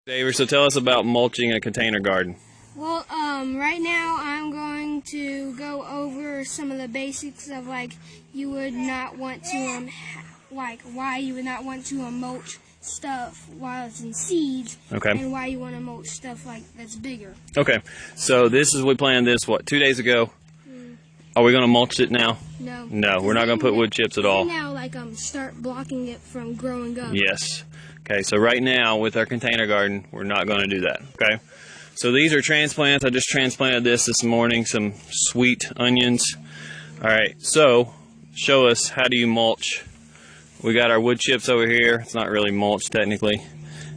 David, so tell us about mulching a container garden. Well, right now I'm going to go over some of the basics of you would not want to why you would not want to mulch stuff while it's in seeds, okay, and why you want to mulch stuff that's bigger. Okay, so we planned this 2 days ago. Are we going to mulch it now? No. No, we're not going to put wood chips at all. Now, start blocking it from growing up. Yes. Okay, so right now with our container garden, we're not going to do that. Okay. So these are transplants. I just transplanted this morning, some sweet onions. All right, so show us, how do you mulch? We got our wood chips over here. It's not really mulch technically.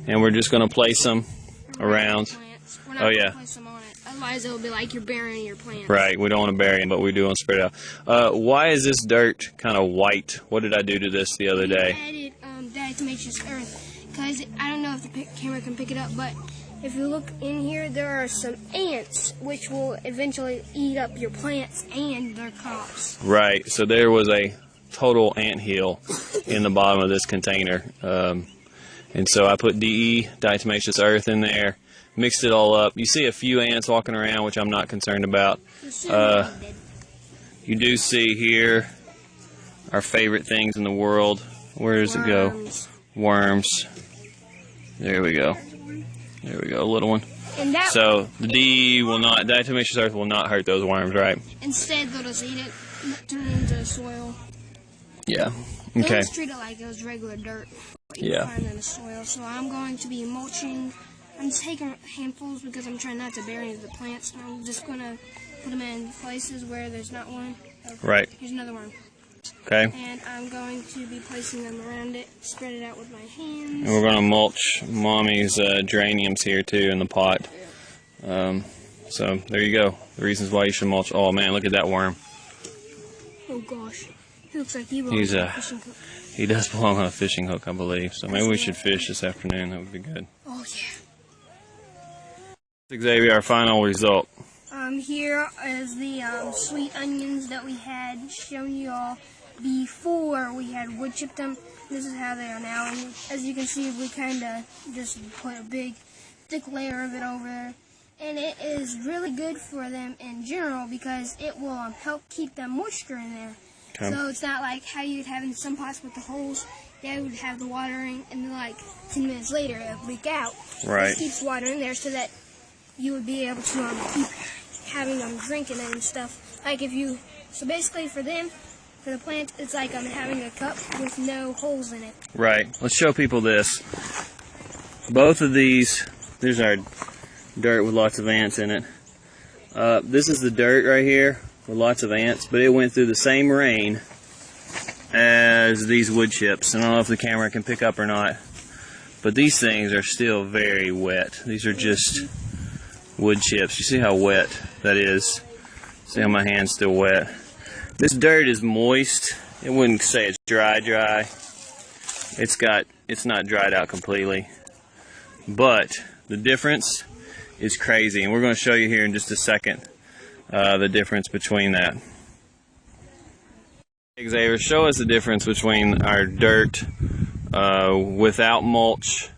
And we're just going to place them around. We're not going to place them on it. Otherwise it'll be like you're burying your plants. Right, we don't want to bury them, but we do want to spread it out. Why is this dirt kind of white? What did I do to this the other day? I added diatomaceous earth, because I don't know if the camera can pick it up, but if you look in here, there are some ants which will eventually eat up your plants and their crops. Right, so there was a total ant hill in the bottom of this container. And so I put DE, diatomaceous earth, in there, mixed it all up. You see a few ants walking around, which I'm not concerned about. You do see here our favorite things in the world. Where does it go? Worms. There we go. There we go, a little one. And so the DE will not, diatomaceous earth will not hurt those worms, right? Instead, they'll just eat it, turn it into soil. Yeah. They'll Okay. just treat it like it was regular dirt. You find in the soil. So I'm going to be mulching. I'm taking handfuls because I'm trying not to bury the plants. I'm just going to put them in places where there's not one. Okay. Right. Here's another one. Okay. And I'm going to be placing them around it, spread it out with my hands. And we're going to mulch Mommy's geraniums here too in the pot. So there you go. The reasons why you should mulch. Oh man, look at that worm. Oh gosh. He looks like he belongs on a fishing hook. He does belong on a fishing hook, I believe. So maybe we should fish this afternoon. That would be good. Oh yeah. Xavier, our final result. Here is the sweet onions that we had shown you all before we had wood chipped them. This is how they are now. And as you can see, we kind of just put a big thick layer of it over there. And it is really good for them in general because it will help keep the moisture in there. Okay. So it's not like how you'd have in some pots with the holes. They would have the watering and then 10 minutes later it would leak out. Right. It keeps water in there so that you would be able to keep having them drinking it and stuff. So basically for them, for the plants, it's like I'm having a cup with no holes in it. Right. Let's show people this. Both of these, there's our dirt with lots of ants in it. This is the dirt right here with lots of ants, but it went through the same rain as these wood chips. I don't know if the camera can pick up or not, but these things are still very wet. These are just wood chips. You see how wet that is? See how my hand's still wet? This dirt is moist. It wouldn't say it's dry. It's not dried out completely. But the difference is crazy, and we're going to show you here in just a second the difference between that. Xavier, show us the difference between our dirt without mulch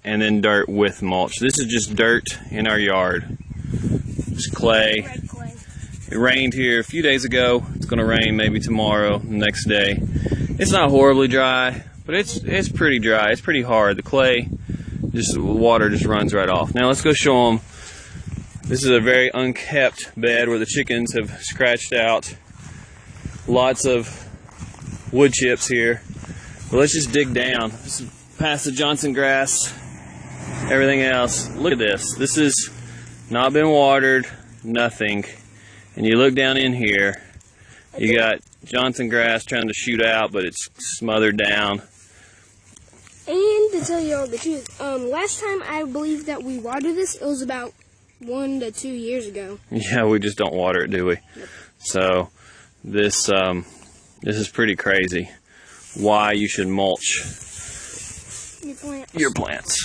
and then dirt with mulch. This is just dirt in our yard. It's clay. Red clay. It rained here a few days ago. It's going to rain maybe tomorrow, the next day. It's not horribly dry, but it's pretty dry. It's pretty hard. The clay, water just runs right off. Now let's go show them. This is a very unkept bed where the chickens have scratched out lots of wood chips here. But let's just dig down. This is past the Johnson grass, everything else. Look at this. This has not been watered, nothing. And you look down in here, you got Johnson grass trying to shoot out, but it's smothered down. And to tell you all the truth, last time I believe that we watered this, it was about 1 to 2 years ago. Yeah, we just don't water it, do we? Yep. So this is pretty crazy. Why you should mulch Your plants. your plants.